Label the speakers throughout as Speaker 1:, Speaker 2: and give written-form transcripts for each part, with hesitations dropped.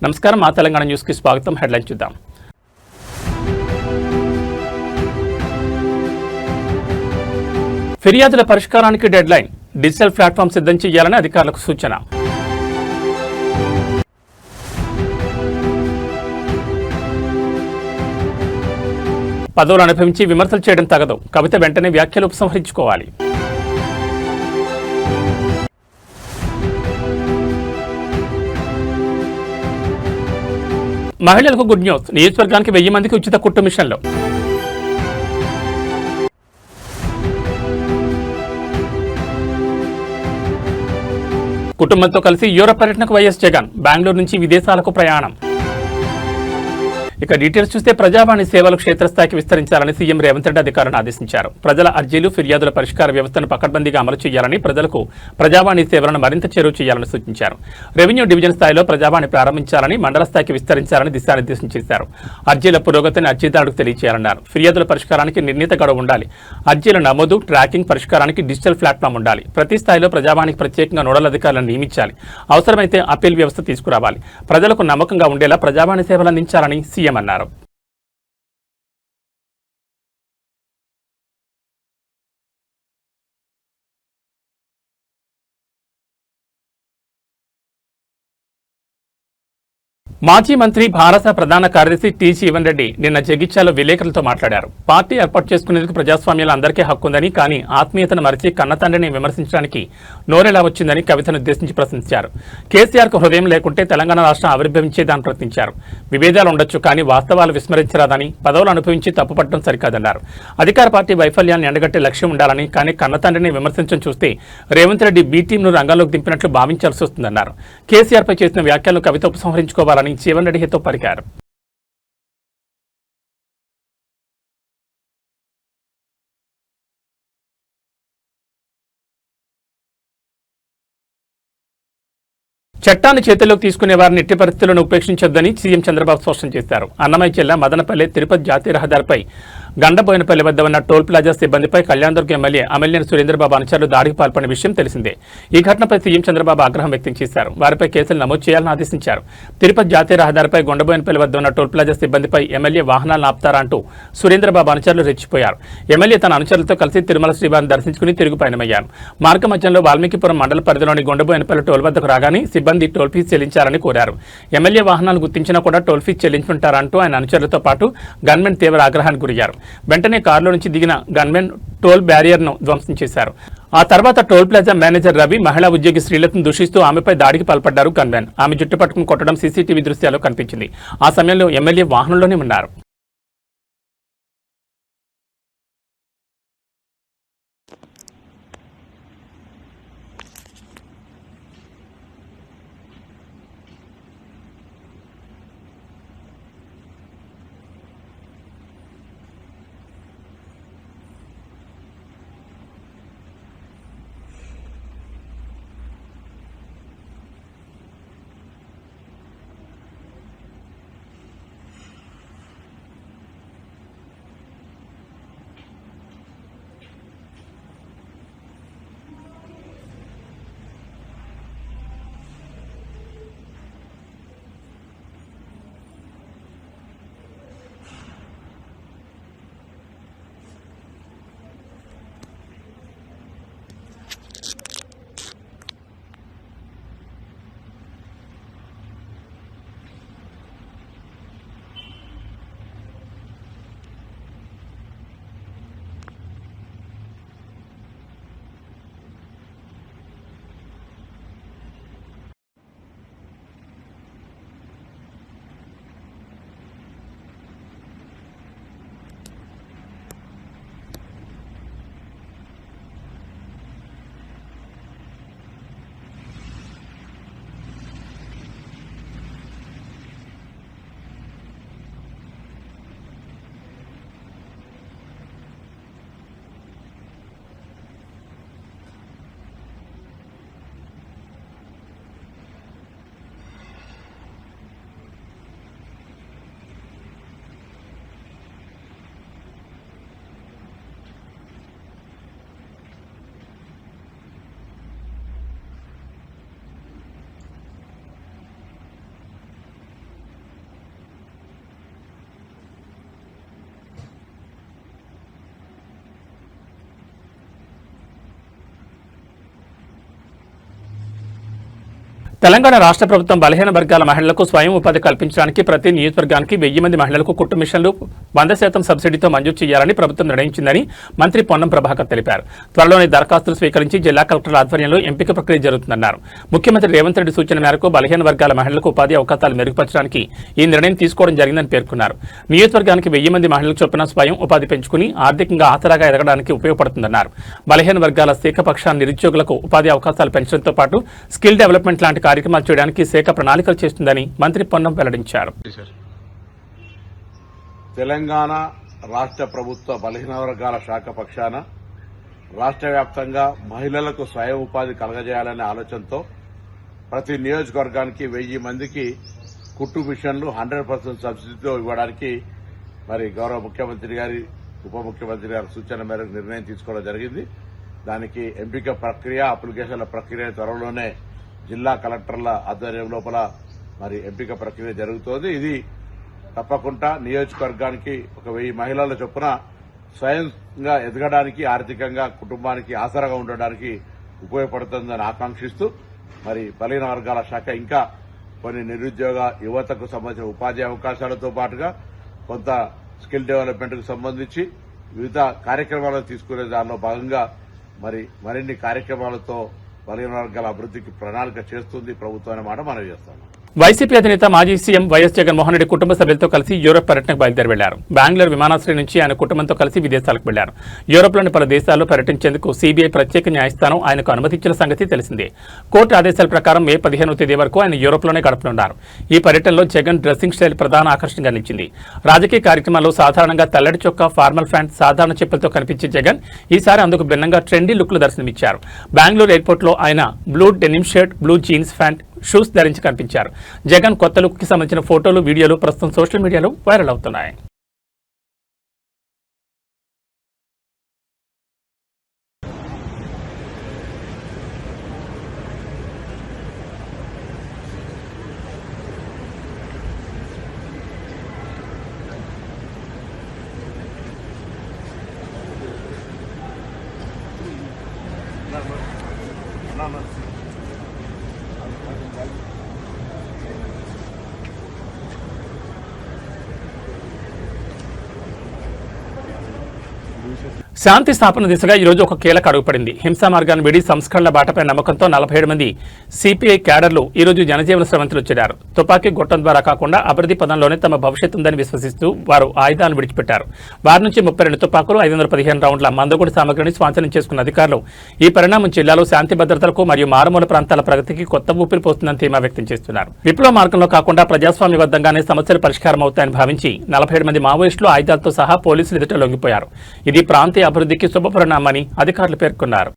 Speaker 1: నమస్కారం, మా తెలంగాణ న్యూస్ కి స్వాగతం. హెడ్లైన్ చూద్దాం. ఫిర్యాదుల పరిష్కారానికి డెడ్ లైన్, డిజిటల్ ప్లాట్ఫామ్ సిద్ధం చేయాలని అధికారులకు సూచన. పదవులు అనుభవించి విమర్శలు చేయడం తగదు, కవిత వెంటనే వ్యాఖ్యలు ఉపసంహరించుకోవాలి. మహిళలకు గుడ్ న్యూస్, నియోజకవర్గానికి 1000 మందికి ఉచిత కుట్టు మిషన్లు. కుటుంబంతో కలిసి యూరప్ పర్యటనకు వైఎస్ జగన్, బెంగళూరు నుంచి విదేశాలకు ప్రయాణం. ఇక డీటెయిల్స్ చూస్తే ప్రజావాణి సేవలు క్షేత్రస్థాయికి విస్తరించాలని సీఎం రేవంత్ రెడ్డి అధికారులను ఆదేశించారు. ప్రజల అర్జీలు, ఫిర్యాదుల పరిష్కార వ్యవస్థను పకడ్బందీగా అమలు చేయాలని, ప్రజలకు ప్రజావాణి సేవలను మరింత చేరువ చేయాలని సూచించారు. రెవెన్యూ డివిజన్ స్థాయిలో ప్రజావాణి ప్రారంభించాలని, మండల స్థాయికి విస్తరించాలని దిశానిర్దేశం చేశారు. అర్జీల పురోగతిని అర్జీదారులకు తెలియజేయాలన్నారు. ఫిర్యాదుల పరిష్కారానికి నిర్ణీత గడువు ఉండాలి. అర్జీల నమోదు, ట్రాకింగ్, పరిష్కారానికి డిజిటల్ ప్లాట్ఫామ్ ఉండాలి. ప్రతి స్థాయిలో ప్రజావాణికి ప్రత్యేకంగా నోడల్ అధికారులను నియమించాలి. అవసరమైతే అప్పీల్ వ్యవస్థ తీసుకురావాలి. ప్రజలకు నమ్మకంగా ఉండేలా ప్రజావాణి సేవలు అందించాలని సీఎం అన్నారు. మాజీ మంత్రి భారత ప్రధాన కార్యదర్శి టి జీవన్ రెడ్డి నిన్న జగిత్యాలలో విలేకరులతో మాట్లాడారు. పార్టీ ఏర్పాటు చేసుకునేందుకు ప్రజాస్వామ్యంలో అందరికీ హక్కు ఉందని, కానీ ఆత్మీయతను మరిచి కన్నతండ్రిని విమర్శించడానికి నోరెలా వచ్చిందని కవితను ఉద్దేశించి ప్రశ్నించారు. కేసీఆర్కు హృదయం లేకుంటే తెలంగాణ రాష్ట్రం ఆవిర్భవించేదాన్ని ప్రశ్నించారు. విభేదాలు ఉండొచ్చు, కానీ వాస్తవాలు విస్మరించరాదని, పదవులు అనుభవించి తప్పుపట్టడం సరికాదన్నారు. అధికార పార్టీ వైఫల్యాన్ని ఎండగట్టే లక్ష్యం ఉండాలని, కానీ కన్నతండ్రిని విమర్శించడం చూస్తే రేవంత్ రెడ్డి బీ టీంను రంగంలోకి దింపినట్లు భావించాల్సి వస్తుందన్నారు. కేసీఆర్పై చేసిన వ్యాఖ్యలను కవిత ఉపసంహరించుకోవాలని జీవన్ రెడ్డి హితో పలికారు. చట్టాన్ని చేతుల్లోకి తీసుకునే వారిని ఎట్టి పరిస్థితులను ఉపేక్షించొద్దని సీఎం చంద్రబాబు స్పష్టం చేశారు. అన్నమయ్య జిల్లా మదనపల్లి తిరుపతి జాతీయ రహదారిపై గండబోయినపల్లి వద్ద ఉన్న టోల్ ప్లాజా సిబ్బందిపై కళ్యాణదుర్గ ఎమ్మెల్యే అమల్నేని సురేంద్రబాబు అనుచరులు దాడికి పాల్పడిన విషయం తెలిసిందే. ఈ ఘటనపై సీఎం చంద్రబాబు ఆగ్రహం వ్యక్తం చేశారు. వారిపై కేసులు నమోదు చేయాలని ఆదేశించారు. తిరుపతి జాతీయ రహదారిపై గొండబోయినపల్లి వద్ద ఉన్న టోల్ ప్లాజా సిబ్బందిపై ఎమ్మెల్యే వాహనాలను ఆపుతారా అంటూ సురేంద్రబాబు అనుచరులు రెచ్చిపోయారు. ఎమ్మెల్యే తన అనుచరులతో కలిసి తిరుమల శ్రీవారిని దర్శించుకుని తిరుగు పయనమయ్యారు. మార్గ మధ్యంలో వాల్మీకిపురం మండల పరిధిలోని గొండబోయినపల్లి టోల్ వద్దకు రాగానే సిబ్బంది టోల్ ఫీజు చెల్లించాలని కోరారు. ఎమ్మెల్యే వాహనాలను గుర్తించినా కూడా టోల్ ఫీజు చెల్లించుంటారంటూ ఆయన అనుచరులతో పాటు గన్మెన్ తీవ్ర ఆగ్రహానికి గురయ్యారు. వెంటనే కారులో నుంచి దిగిన గన్మెన్ టోల్ బ్యారియర్ను ధ్వంసం చేశారు. ఆ తర్వాత టోల్ ప్లాజా మేనేజర్ రవి, మహిళా ఉద్యోగి శ్రీలతను దూషిస్తూ ఆమెపై దాడికి పాల్పడ్డారు గన్మెన్. ఆమె జుట్టు పట్టుకుని కొట్టడం సీసీటీవీ దృశ్యాల్లో కనిపించింది. ఆ సమయంలో ఎమ్మెల్యే వాహనంలోనే ఉన్నారు. తెలంగాణ రాష్ట్ర ప్రభుత్వం బలహీన వర్గాల మహిళలకు స్వయం ఉపాధి కల్పించడానికి ప్రతి నియోజకవర్గానికి 1000 మంది మహిళలకు కుట్టు మిషన్లు 100% సబ్సిడీతో మంజూరు చేయాలని ప్రభుత్వం నిర్ణయించిందని మంత్రి పొన్నం ప్రభాకర్ తెలిపారు. త్వరలోనే దరఖాస్తులు స్వీకరించి జిల్లా కలెక్టర్ల ఆధ్వర్యంలో ఎంపిక ప్రక్రియ జరుగుతుందన్నారు. ముఖ్యమంత్రి రేవంత్ రెడ్డి సూచన మేరకు బలహీన వర్గాల మహిళలకు ఉపాధి అవకాశాలు మెరుగుపరచడానికి ఈ నిర్ణయం తీసుకోవడం జరిగిందని పేర్కొన్నారు. నియోజకవర్గానికి 1000 మంది మహిళలకు చొప్పున స్వయం ఉపాధి పెంచుకుని ఆర్థికంగా ఆసరాగా ఎదగడానికి ఉపయోగపడుతుందన్నారు. బలహీన వర్గాల శాఖ పక్షాన నిరుద్యోగులకు ఉపాధి అవకాశాలు పెంచడంతో పాటు స్కిల్ డెవలప్మెంట్ లాంటి కార్యక్రమాలు చేయడానికి శాఖ ప్రణాళికలు చేస్తుందని మంత్రి పొన్నం వెల్లడించారు.
Speaker 2: తెలంగాణ రాష్ట్ర ప్రభుత్వ బలహీన వర్గాల శాఖ పక్షాన రాష్ట్ర వ్యాప్తంగా మహిళలకు స్వయం ఉపాధి కలగజేయాలనే ఆలోచనతో ప్రతి నియోజకవర్గానికి 1000 మందికి కుట్టు మిషన్లు 100% సబ్సిడీతో ఇవ్వడానికి మరి గౌరవ ముఖ్యమంత్రి గారి ఉప ముఖ్యమంత్రి గారి సూచన మేరకు నిర్ణయం తీసుకోవడం జరిగింది. దానికి ఎంపిక ప్రక్రియ అప్లికేషన్ల ప్రక్రియ త్వరలోనే జిల్లా కలెక్టర్ల ఆధ్వర్యం లోపల మరి ఎంపిక ప్రక్రియ జరుగుతోంది. ఇది తప్పకుండా నియోజకవర్గానికి ఒక 1000 మహిళల చొప్పున స్వయంగా ఎదగడానికి ఆర్థికంగా కుటుంబానికి ఆసరాగా ఉండడానికి ఉపయోగపడుతుందని ఆకాంక్షిస్తూ మరి బలహీన వర్గాల శాఖ ఇంకా కొన్ని నిరుద్యోగ యువతకు సంబంధించిన ఉపాధి అవకాశాలతో పాటుగా కొంత స్కిల్ డెవలప్మెంట్ కు సంబంధించి వివిధ కార్యక్రమాలను తీసుకునే దానిలో భాగంగా మరిన్ని కార్యక్రమాలతో బలహీన వర్గాల అభివృద్ధికి ప్రణాళిక చేస్తుంది ప్రభుత్వం అనే మాట మనం చేస్తాము.
Speaker 1: వైసీపీ అధినేత మాజీ సీఎం వైఎస్ జగన్మోహన్ రెడ్డి కుటుంబ సభ్యులతో కలిసి యూరోప్ పర్యటనకు బయలుదేరి వెళ్లారు. బెంగళూరు విమానాశ్రయం నుంచి ఆయన కుటుంబంతో కలిసి విదేశాలకు వెళ్లారు. యూరోప్లోని పలు దేశాల్లో పర్యటించేందుకు సీబీఐ ప్రత్యేక న్యాయస్థానం ఆయనకు అనుమతించిన సంగతి తెలిసిందే. కోర్టు ఆదేశాల ప్రకారం మే 15వ తేదీ వరకు ఆయన యూరోప్లోనే గడపనున్నారు. ఈ పర్యటనలో జగన్ డ్రెస్సింగ్ స్టైల్ ప్రధాన ఆకర్షణగా నిలిచింది. రాజకీయ కార్యక్రమాల్లో సాధారణంగా తెల్లటి చొక్కా, ఫార్మల్ ప్యాంట్, సాధారణ చెప్పులతో కనిపించే జగన్ ఈసారి అందుకు భిన్నంగా ట్రెండీ లుక్లు దర్శనమిచ్చారు. బెంగళూరు ఎయిర్పోర్ట్లో ఆయన blue denim shirt, blue jeans pant, shoes ధరించి కనిపించారు. జగన్ కొత్త లుక్ కి సంబంధించిన ఫోటోలు, వీడియోలు ప్రస్తుతం సోషల్ మీడియాలో వైరల్ అవుతున్నాయి. శాంతి స్థాపన దిశగా ఈరోజు ఒక కీలక అడుగుపడింది. హింసా మార్గాన్ని విడి సంస్కరణల బాటపై నమ్మకంతో 47 మంది సిపిఐ క్యాడర్లు ఈరోజు జనజీవన స్రవంతిలో చేరారు. తుపాకీ గొట్టం ద్వారా కాకుండా అభివృద్ధి పదంలోనే తమ భవిష్యత్తు ఉందని విశ్వసిస్తూ వారు ఆయుధాలను విడిచిపెట్టారు. వారి నుంచి 32 తుపాకులు, 515 రౌండ్ల మందుగుడి సామగ్రిని స్వాధీనం చేసుకున్న అధికారులు ఈ పరిణామం జిల్లాలో శాంతి భద్రతలకు మరియు మారుమూల ప్రాంతాల ప్రగతికి కొత్త ఊపిరి పోస్తుందని ధీమా వ్యక్తం చేస్తున్నారు. విప్లవ మార్గంలో కాకుండా ప్రజాస్వామ్యబద్ధంగానే సమస్యలు పరిష్కారం అవుతాయని భావించి 47 మంది మావోయిస్టులు ఆయుధాలతో సహా పోలీసులు ఎదుట లొంగిపోయారు. ఇది ప్రాంతీయ అభివృద్ధికి శుభపరిణామని అధికారులు పేర్కొన్నారు.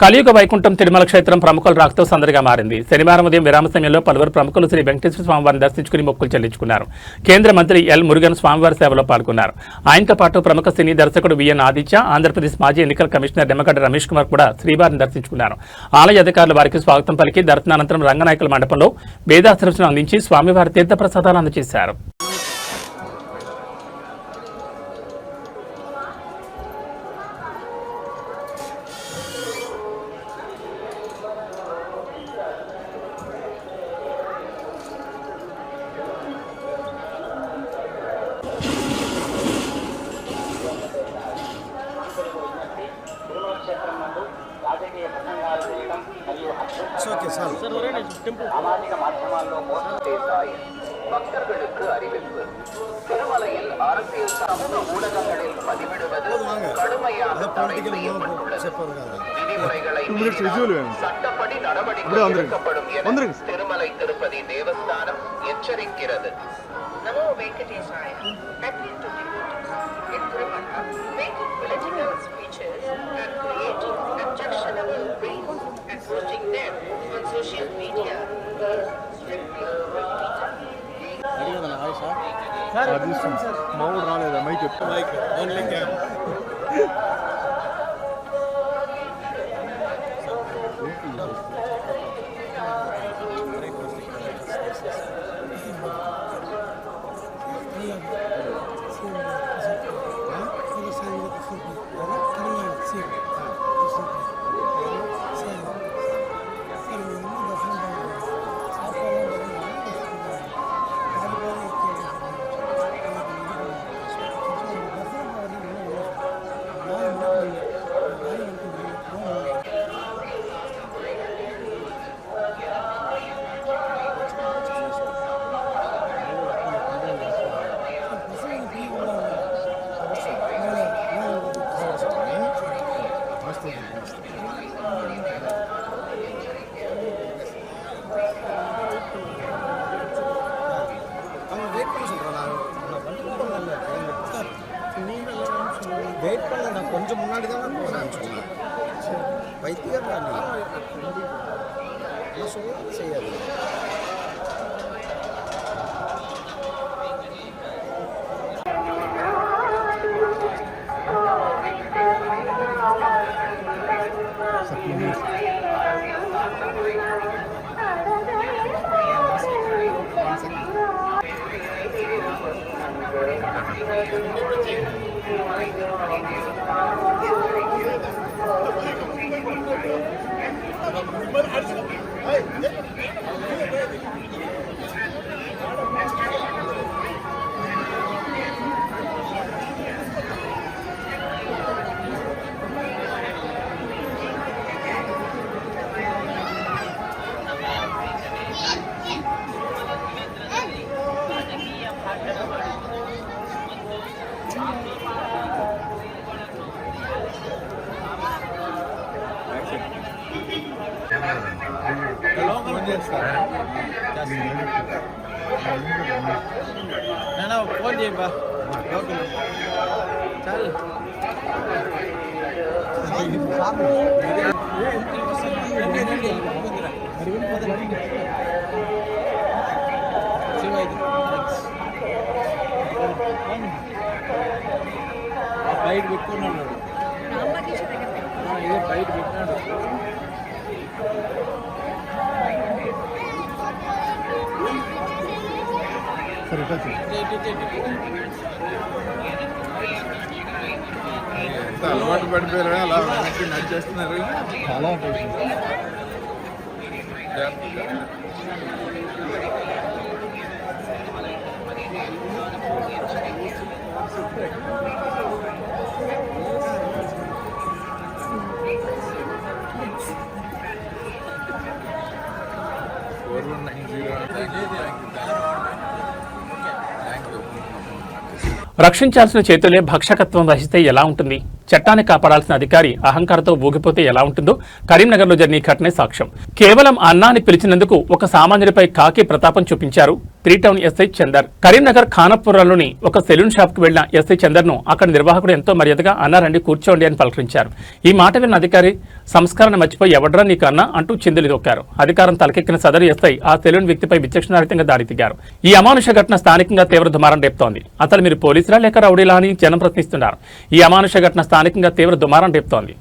Speaker 1: కలియుగ వైకుంఠం తిరుమల క్షేత్రం ప్రముఖుల రాకతో సందడిగా మారింది. శనివారం ఉదయం విరామ సమయంలో పలువురు ప్రముఖులు శ్రీ వెంకటేశ్వర స్వామివారిని దర్శించుకుని మొక్కులు చెల్లించుకున్నారు. కేంద్ర మంత్రి ఎల్ మురుగన్ స్వామివారి సేవలో పాల్గొన్నారు. ఆయనతో పాటు ప్రముఖ సినీ దర్శకుడు విఎన్ ఆదిత్య, ఆంధ్రప్రదేశ్ మాజీ ఎన్నికల కమిషనర్ నిమ్మగడ్డ రమేష్ కుమార్ కూడా శ్రీవారిని దర్శించుకున్నారు. ఆలయ అధికారులు వారికి స్వాగతం పలికి దర్శనానంతరం రంగనాయకుల మండపంలో వేదాశ్రమం అందించి స్వామివారి తీర్థప్రసాదాలు అందజేశారు.
Speaker 3: சாமாஜிக மாற்றமாల్లో மோசம் செய்தாய் பக்தர்களுக்கு அறிவிப்பு திருமலையில் அரசியல் சமூக ஊடகங்களில் பதிவிடுவது கடுமையான தடை செய்யப்பட்டுள்ளது. விதிமுறைகளை சட்டப்படி நடவடிக்கை எடுக்கப்படும் என திருமலை திருப்பதி தேவஸ்தானம் எச்சரிக்கிறது. நமோ வெங்கடேசாய. Happy to devotees in Tirumala making political speeches and creating objectionable reels and posting them on social media is strictly prohibited.
Speaker 4: మామూలు రాలేదా మైక్ ఓన్లీ క్యామ్ வெயிட் பண்ணல, நான் கொஞ்சம் முன்னாடி தான் போகிறேன் சொன்னேன். வைத்தியர் தான் என்ன சொல்ல செய்யாது. ఫోన్ చేయబా చాలు బయట పెట్టుకున్నాడు ఇదే బయట పెట్టినాడు. అలవాటు పడిపోయారు, అలా వెనక్కి నడిచేస్తున్నారు. చాలా
Speaker 1: రక్షించాల్సిన చేతులే భక్షకత్వం వహిస్తే ఎలా ఉంటుంది? చట్టాన్ని కాపాడాల్సిన అధికారి అహంకారంతో ఊగిపోతే ఎలా ఉంటుందో కరీంనగర్లో జరిగిన ఘటనే సాక్ష్యం. కేవలం అన్నాన్ని పిలిచినందుకు ఒక సామాన్యుడిపై కాకి ప్రతాపం చూపించారు 3 టౌన్ ఎస్ఐ చందర్. కరీంనగర్ ఖానాపురంలోని ఒక సెలూన్ షాప్ కు వెళ్లిన ఎస్ఐ చందర్ ను అక్కడ నిర్వాహకుడు ఎంతో మర్యాదగా అన్నారండి కూర్చోండి అని పలకరించారు. ఈ మాట విన్న అధికారి సంస్కరణ మర్చిపోయి ఎవడ్రా నీకు అన్నా అంటూ చిందులు దొక్కారు. అధికారం తలకెక్కిన సదరు ఎస్ఐ ఆ సెలూన్ వ్యక్తిపై విచక్షణారహితంగా దాడి దిగారు. ఈ అమానుష ఘటన స్థానికంగా తీవ్ర దుమారం రేపుతోంది. అసలు మీరు పోలీసులా లేక రౌడీలా అని జనం ప్రశ్నిస్తున్నారు. ఈ అమానుష ఘటన స్థానికంగా తీవ్ర దుమారం రేపుతోంది.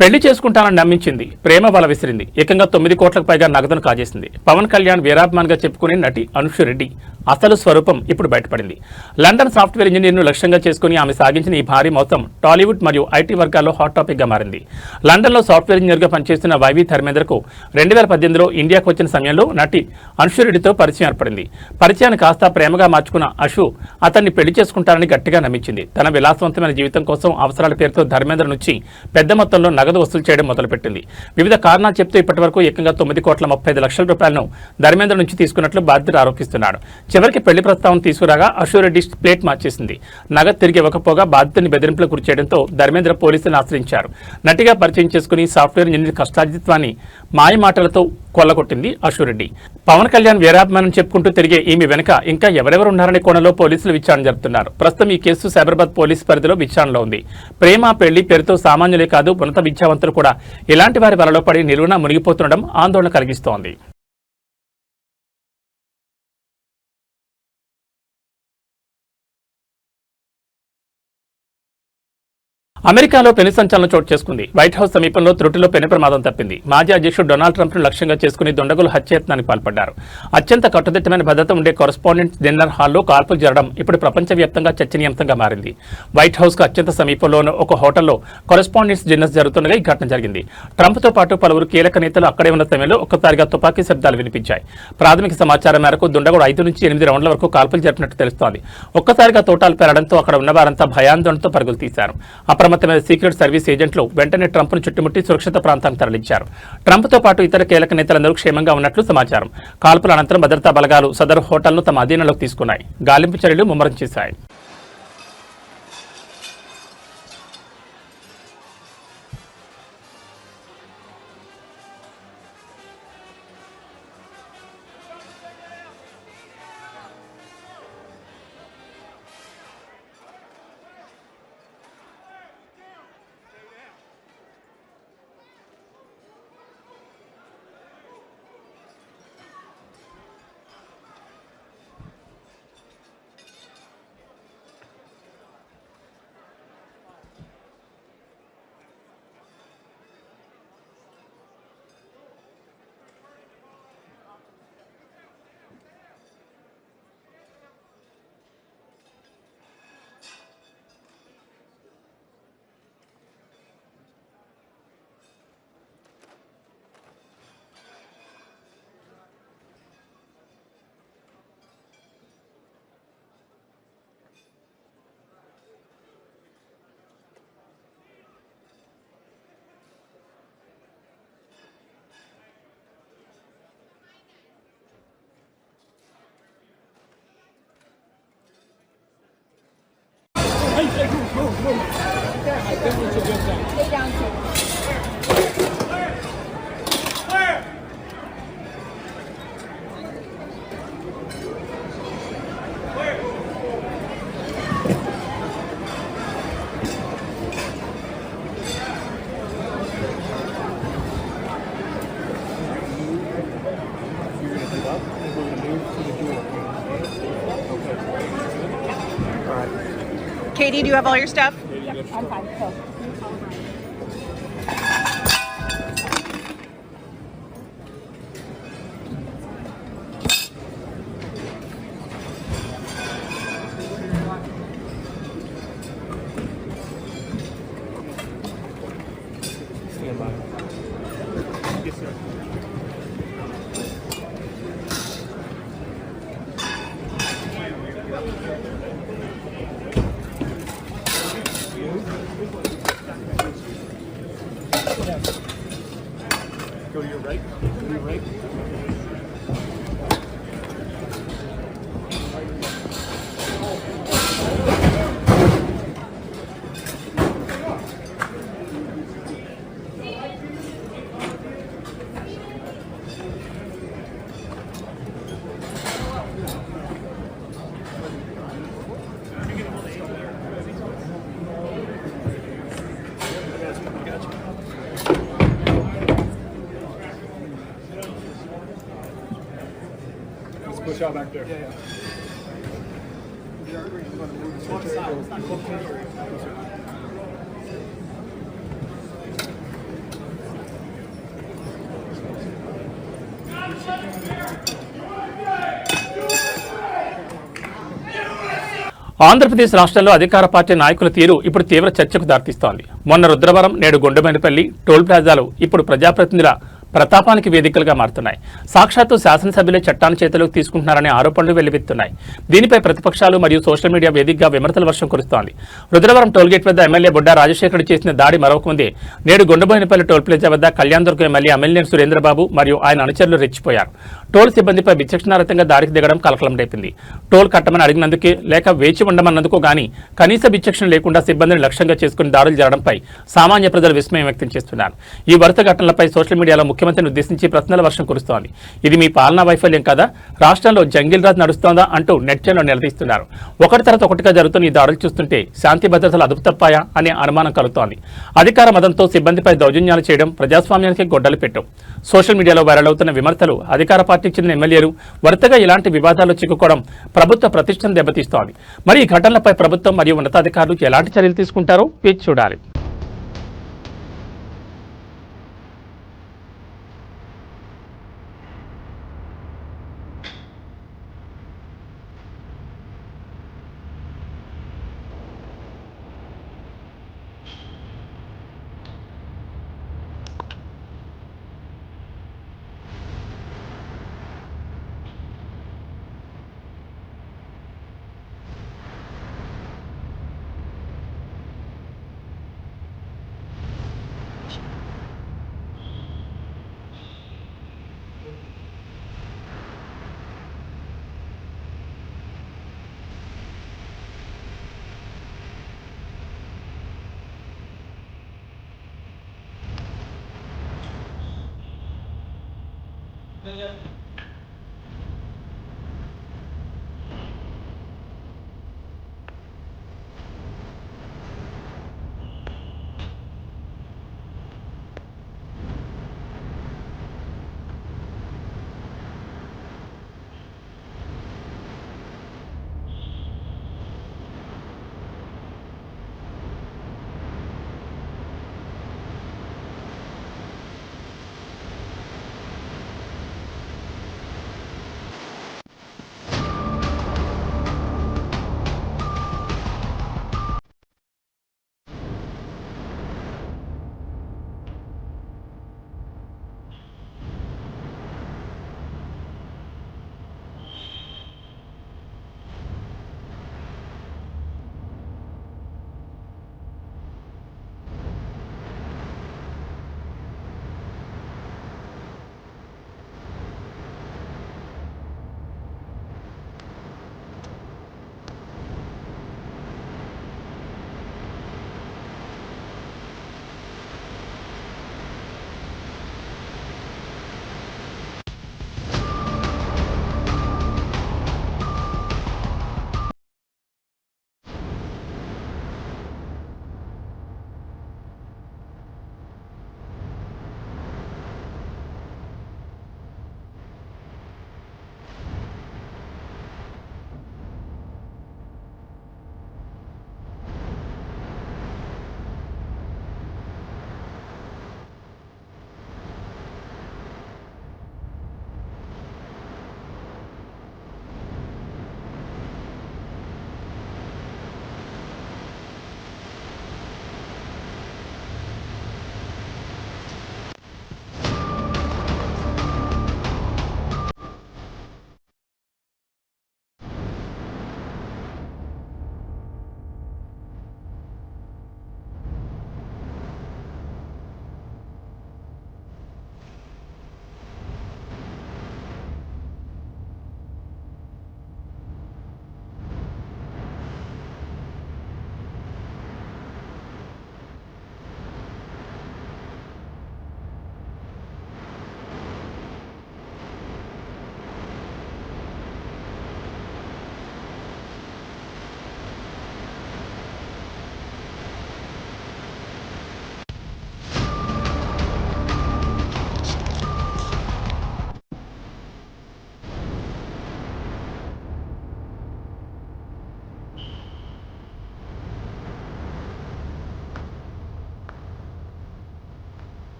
Speaker 1: పెళ్లి చేసుకుంటానని నమ్మించింది, ప్రేమ బల విసిరింది. ఏకంగా 9 కోట్లకు పైగా నగదును కాజేసింది. పవన్ కళ్యాణ్ వీరాభిమానిగా చెప్పుకునే నటి అనుషరెడ్డి అసలు స్వరూపం ఇప్పుడు బయటపడింది. లండన్ సాఫ్ట్వేర్ ఇంజనీర్ను లక్ష్యంగా చేసుకుని ఆమె సాగించిన ఈ భారీ మొత్తం టాలీవుడ్ మరియు ఐటీ వర్గాల్లో హాట్ టాపిక్ గా మారింది. లండన్లో సాఫ్ట్వేర్ ఇంజనీర్గా పనిచేస్తున్న వైవి ధర్మేంద్రకు 2018లో ఇండియాకు వచ్చిన సమయంలో నటి అనుషరెడ్డితో పరిచయం ఏర్పడింది. పరిచయాన్ని కాస్త ప్రేమగా మార్చుకున్న అషు అతన్ని పెళ్లి చేసుకుంటారని గట్టిగా నమ్మించింది. తన విలాసవంతమైన జీవితం కోసం అవసరాల పేరుతో ధర్మేంద్ర నుంచి పెద్ద మొత్తంలో నగదు నగదు వసూలు చేయడం మొదలుపెట్టింది. వివిధ కారణాలు చెప్తూ ఇప్పటివరకు ఏకంగా 9,35,00,000 రూపాయలను ధర్మేంద్ర నుంచి తీసుకున్నట్లు బాధితుడు ఆరోపిస్తున్నాడు. చివరికి పెళ్లి ప్రస్తావన తీసుకురాగా అష్యూరెడ్డి ప్లేట్ మార్చేసింది. నగదు తిరిగి ఇవ్వకపోగా బాధితుడిని బెదిరింపులకు గురి చేయడంతో ధర్మేంద్ర పోలీసులను ఆశ్రయించారు. నటిగా పరిచయం చేసుకుని సాఫ్ట్వేర్ ఇంజనీర్ కష్టార్జిత్వాన్ని మాయమాటలతో కొల్లగొట్టింది అష్యూరెడ్డి. పవన్ కళ్యాణ్ వీరాభిమానం చెప్పుకుంటూ తిరిగే ఈమె వెనుక ఇంకా ఎవరెవరున్నారనే కోణంలో పోలీసులు విచారణ జరుపుతున్నారు. ప్రస్తుతం ఈ కేసు సైబరాబాద్ పోలీసు పరిధిలో విచారణలో ఉంది. ప్రేమ పెళ్లి పేరుతో సామాన్యులే కాదు ఉన్నత విద్యావంతులు కూడా ఇలాంటి వారి వలలో పడి నిలువునా మునిగిపోతుండడం ఆందోళన కలిగిస్తోంది. అమెరికాలో పెను సంచలనం చోటు చేసుకుంది. వైట్ హౌస్ సమీపంలో త్రుటిలో పెను ప్రమాదం తప్పింది. మాజీ అధ్యక్షుడు డొనాల్డ్ ట్రంప్ ను లక్ష్యంగా చేసుకుని దుండగులు హత్యాయత్నానికి పాల్పడ్డారు. అత్యంత కట్టుదిట్టమైన భద్రత ఉండే కరెస్పాండెంట్స్ డిన్నర్ హాల్లో కాల్పులు జరగడం ఇప్పుడు ప్రపంచవ్యాప్తంగా చర్చనీయాంశంగా మారింది. వైట్ హౌస్ కు అత్యంత సమీపంలోని ఒక హోటల్లో కరెస్పాండెంట్స్ డిన్నర్స్ జరుగుతుండగా ఈ ఘటన జరిగింది. ట్రంప్ తో పాటు పలువురు కీలక నేతలు అక్కడే ఉన్న సమయంలో ఒక్కసారిగా తుపాకీ శబ్దాలు వినిపించాయి. ప్రాథమిక సమాచారం మేరకు దుండగుడు 5 నుంచి 8 రౌండ్ల వరకు కాల్పులు జరిపినట్టు తెలుస్తోంది. ఒక్కసారిగా తోటాలు పేలడంతో అక్కడ ఉన్నవారంతా భయాందోళనతో పరుగులు తీశారు. అప్రమత్తమైన సీక్రెట్ సర్వీస్ ఏజెంట్లు వెంటనే ట్రంప్ ను చుట్టుముట్టి సురక్షిత ప్రాంతానికి తరలించారు. ట్రంప్ తో పాటు ఇతర కీలక నేతలందరూ క్షేమంగా ఉన్నట్లు సమాచారం. కాల్పుల అనంతరం భద్రతా బలగాలు సదరు హోటల్ను తమ అధీనంలోకి తీసుకున్నాయి. గాలింపు చర్యలు ముమ్మరం చేశాయి.
Speaker 5: Katie, do you have all your stuff?
Speaker 6: Yep, I'm fine. Cool.
Speaker 7: Stand by. Yes, sir. Go to your right. Go to your right. Let's push out back there. Yeah.
Speaker 1: Andhra Pradesh రాష్ట్రంలో అధికార పార్టీ నాయకుల తీరు ఇప్పుడు తీవ్ర చర్చకు దారితీస్తోంది. మొన్న రుద్రవరం, నేడు గుండెమేనపల్లి టోల్ ప్లాజాలు ఇప్పుడు ప్రజాప్రతినిధుల ప్రతాపానికి వేదికలుగా మారుతున్నాయి. సాక్షాత్తు శాసనసభ్యులే చట్టాన్ని చేతిలోకి తీసుకుంటున్నారనే ఆరోపణలు వెల్లువెత్తున్నాయి. దీనిపై ప్రతిపక్షాలు మరియు సోషల్ మీడియా వేదికగా విమర్శల వర్షం కురుస్తోంది. రుద్రవరం టోల్గేట్ వద్ద ఎమ్మెల్యే బుడ్డా రాజశేఖర్ చేసిన దాడి మరొక ముందే నేడు గొండబోయినపల్లి టోల్ ప్లాజా వద్ద కళ్యాణదుర్గం ఎమ్మెల్యే అమ్మిలినేని సురేంద్రబాబు మరియు ఆయన అనుచరులు రెచ్చిపోయారు. టోల్ సిబ్బందిపై విచక్షణారహితంగా దాడికి దిగడం కలకలం రేపింది. టోల్ కట్టమని అడిగినందుకే లేక వేచి ఉండమన్నందుకు గానీ కనీస విచక్షణ లేకుండా సిబ్బందిని లక్ష్యంగా చేసుకుని దాడులు జరగడంపై సామాన్య ప్రజలు విస్మయం వ్యక్తం చేస్తున్నారు. ఈ వరుస ఘటనలపై సోషల్ మీడియాలో ముఖ్యమంత్రిని ఉద్దేశించి ప్రశ్నల వర్షం కురుస్తోంది. ఇది మీ పాలనా వైఫల్యం కదా, రాష్ట్రంలో జంగిల్ రాజ్ నడుస్తోందా అంటూ నెట్జన్లు నిలదీస్తున్నారు. ఒకటి తర్వాత ఒకటిగా జరుగుతున్న ఈ దాడులు చూస్తుంటే శాంతి భద్రతలు అదుపు తప్పాయా అనే అనుమానం కలుగుతోంది. అధికార మదంతో సిబ్బందిపై దౌర్జన్యాలు చేయడం ప్రజాస్వామ్యానికి గొడ్డలు పెట్టు. సోషల్ మీడియాలో వైరల్ అవుతున్న విమర్శలు, అధికార పార్టీకి చెందిన ఎమ్మెల్యేలు వరుసగా ఇలాంటి వివాదాల్లో చిక్కుకోవడం ప్రభుత్వ ప్రతిష్టను దెబ్బతీస్తోంది. మరి ఈ ఘటనలపై ప్రభుత్వం మరియు ఉన్నతాధికారులు ఎలాంటి చర్యలు తీసుకుంటారో వేచి చూడాలి.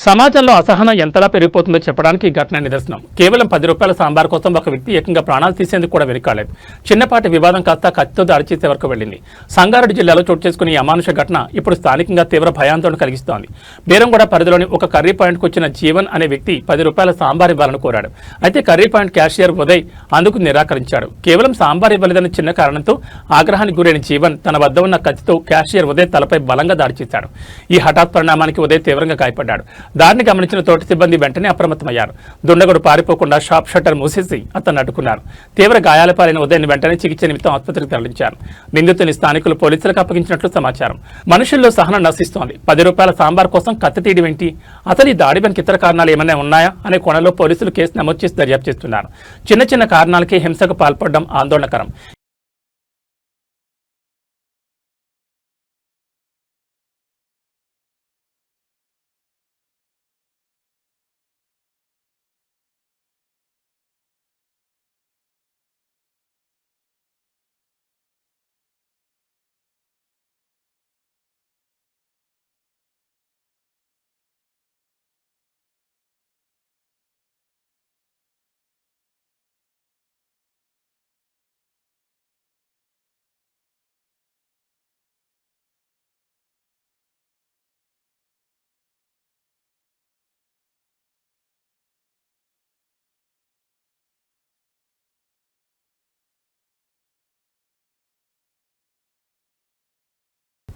Speaker 1: సమాజంలో అసహనం ఎంతలా పెరిగిపోతుందో చెప్పడానికి ఈ ఘటన నిదర్శనం. కేవలం 10 రూపాయల సాంబార్ కోసం ఒక వ్యక్తి ఏకంగా ప్రాణాలు తీసేందుకు కూడా వెనుకాలేదు. చిన్నపాటి వివాదం కాస్త కత్తితో దాడి చేసే వరకు వెళ్ళింది. సంగారెడ్డి జిల్లాలో చోటు చేసుకున్న ఈ అమానుష ఘటన ఇప్పుడు స్థానికంగా తీవ్ర భయాందోళన కలిగిస్తోంది. బేరంగూడ పరిధిలోని ఒక కర్రీ పాయింట్కు వచ్చిన జీవన్ అనే వ్యక్తి 10 రూపాయల సాంబార్ ఇవ్వాలని కోరాడు. అయితే కర్రీ పాయింట్ క్యాషియర్ ఉదయ్ అందుకు నిరాకరించాడు. కేవలం సాంబార్ ఇవ్వలేదన్న చిన్న కారణంతో ఆగ్రహానికి గురైన జీవన్ తన వద్ద ఉన్న కత్తితో క్యాషియర్ ఉదయ్ తలపై బలంగా దాడి చేశాడు. ఈ హఠాత్ పరిణామానికి ఉదయ్ తీవ్రంగా గాయపడ్డాడు. దాడిని గమనించిన తోటి సిబ్బంది వెంటనే అప్రమత్తమయ్యారు. దుండగుడు పారిపోకుండా షాప్ షట్టర్ మూసేసి అతన్ని అడ్డుకున్నారు. తీవ్ర గాయాల పాలైన ఉదయన్ని వెంటనే చికిత్స నిమిత్తం ఆసుపత్రికి తరలించారు. నిందితుని స్థానికులు పోలీసులకు అప్పగించినట్లు సమాచారం. మనుషుల్లో సహనం నశిస్తోంది. 10 రూపాయల సాంబార్ కోసం కత్తి తీయడం ఏంటి? అసలు ఈ దాడి వెనుక ఇతర కారణాలు ఏమైనా ఉన్నాయా అనే కోణంలో పోలీసులు కేసు నమోదు చేసి దర్యాప్తు చేస్తున్నారు. చిన్న చిన్న కారణాలకే హింసకు పాల్పడడం ఆందోళనకరం.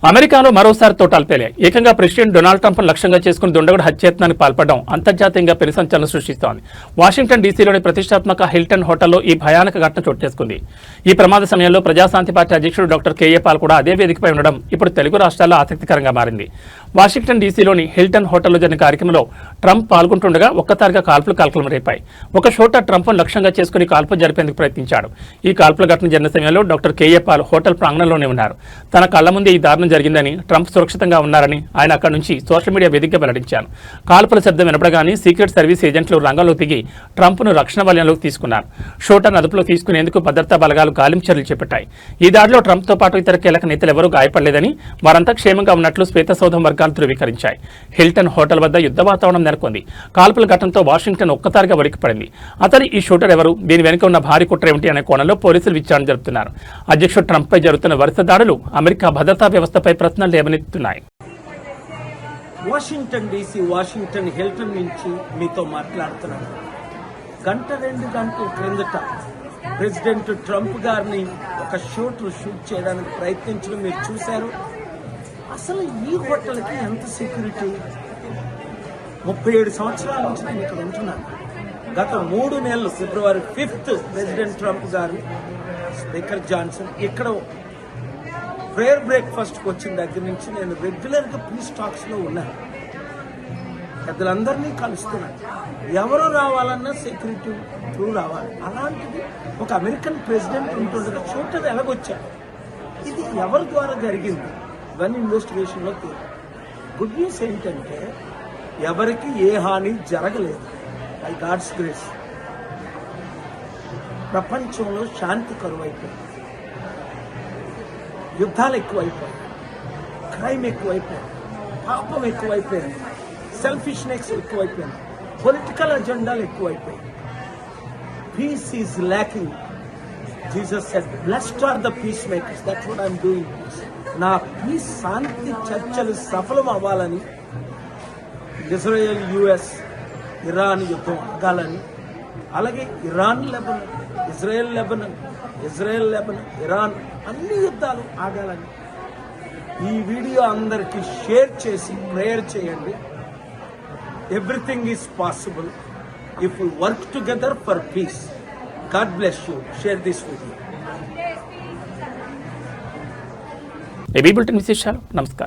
Speaker 1: అమెరికాలో మరోసారి తోటాలు పేలాయి. ఏకంగా ప్రెసిడెంట్ డొనాల్డ్ ట్రంప్ లక్ష్యంగా చేసుకుని దుండగుడు హత్యాయత్నానికి పాల్పడడం అంతర్జాతీయంగా పెను సంచలనం సృష్టిస్తోంది. వాషింగ్టన్ డీసీలోని ప్రతిష్టాత్మక హిల్టన్ హోటల్లో ఈ భయానక ఘటన చోటు చేసుకుంది. ఈ ప్రమాద సమయంలో ప్రజాశాంతి పార్టీ అధ్యక్షుడు డాక్టర్ కేఏ పాల్ కూడా అదే వేదికపై ఉండడం ఇప్పుడు తెలుగు రాష్ట్రాల్లో ఆసక్తికరంగా మారింది. వాషింగ్టన్ డీసీలోని హిల్టన్ హోటల్లో జరిగిన కార్యక్రమంలో ట్రంప్ పాల్గొంటుండగా ఒక్కసారిగా కాల్పులు కలకలం రేపాయి. ఒక చోట ట్రంప్ను లక్ష్యంగా చేసుకుని కాల్పులు జరిపేందుకు ప్రయత్నించాడు. ఈ కాల్పుల ఘటన జరిగిన సమయంలో డాక్టర్ కేఏ పాల్ హోటల్ ప్రాంగణంలోనే ఉన్నారు. తన కళ్ల ముందే ఈ దారుణం జరిగిందని, ట్రంప్ సురక్షితంగా ఉన్నారని ఆయన అక్కడి నుంచి సోషల్ మీడియా వేదికగా వెల్లడించారు. కాల్పుల శబ్దం వినపడగానే సీక్రెట్ సర్వీస్ ఏజెంట్లు రంగంలో దిగి ట్రంప్ను రక్షణ వలయంలోకి తీసుకున్నారు. షూటర్ను అదుపులో తీసుకునేందుకు భద్రతా బలగాలు గాలింపు చర్యలు చేపట్టాయి. ఈ దాడిలో ట్రంప్తో పాటు ఇతర కీలక నేతలు ఎవరూ గాయపడలేదని, వారంతా క్షేమంగా ఉన్నట్లు శ్వేతసౌధం వర్గాలు ధృవీకరించాయి. హిల్టన్ హోటల్ వద్ద యుద్ధ వాతావరణం నెలకొంది. కాల్పుల ఘటనతో వాషింగ్టన్ ఒక్కసారిగా వణికిపడింది. అతని ఈ షూటర్ ఎవరు, దీని వెనుక ఉన్న భారీ కుట్ర ఏమిటి అనే కోణంలో పోలీసులు విచారణ జరుపుతున్నారు. అధ్యక్షుడు ట్రంప్పై జరుగుతున్న వరుస దాడులు అమెరికా భద్రతా వ్యవస్థపై ప్రశ్నలు లేవనెత్తుతున్నాయి.
Speaker 5: వాషింగ్టన్ డీసీ వాషింగ్టన్ హిల్టన్ నుంచి మీతో మాట్లాడుతున్నాను. 1-2 గంటల క్రిందట ప్రెసిడెంట్ ట్రంప్ గారిని ఒక షూట్ చేయడానికి ప్రయత్నించడం మీరు చూశారు. అసలు ఈ హోటల్కి ఎంత సెక్యూరిటీ? 37 సంవత్సరాల నుంచి నేను ఇక్కడ ఉంటున్నాను. గత 3 నెలలు ఫిబ్రవరి 5th ప్రెసిడెంట్ ట్రంప్ గారు, స్పీకర్ జాన్సన్ ఇక్కడ ప్రేయర్ బ్రేక్ఫాస్ట్కి వచ్చిన దగ్గర నుంచి నేను రెగ్యులర్గా పీస్ టాక్స్లో ఉన్నాను. పెద్దలందరినీ కలుస్తున్నాను. ఎవరు రావాలన్నా సెక్యూరిటీ త్రూ రావాలి. అలాంటిది ఒక అమెరికన్ ప్రెసిడెంట్ ఉంటుండగా షూటర్ ఎలాగొచ్చాడు? ఇది ఎవరి ద్వారా జరిగింది? ఇవన్నీ ఇన్వెస్టిగేషన్లో తేలి. గుడ్ న్యూస్ ఏంటంటే ఎవరికి ఏ హాని జరగలేదు. బై గాడ్స్ గ్రేస్ ప్రపంచంలో శాంతి కరువైపోయింది. యుద్ధాలు ఎక్కువైపోయాయి, క్రైమ్ ఎక్కువైపోయింది, పాపం ఎక్కువైపోయింది, సెల్ఫిష్నెస్ ఎక్కువైపోయింది, పొలిటికల్ అజెండాలు ఎక్కువైపోయాయి. Peace is lacking. Jesus said, blessed are the peace makers. That's what I'm doing. నా పీస్ శాంతి చర్చలు సఫలం అవ్వాలని, ఇజ్రాయెల్ యుఎస్ ఇరాన్ యుద్ధం ఆగాలని, అలాగే Iran Lebanon, Israel Lebanon, Israel Lebanon, Iran అన్ని యుద్ధాలు ఆగాలని ఈ వీడియో అందరికీ షేర్ చేసి ప్రేయర్ చేయండి. Everything is possible if we work together for peace. God bless you. Share this video.
Speaker 1: AB bulletin విశేషాలు. నమస్కారం.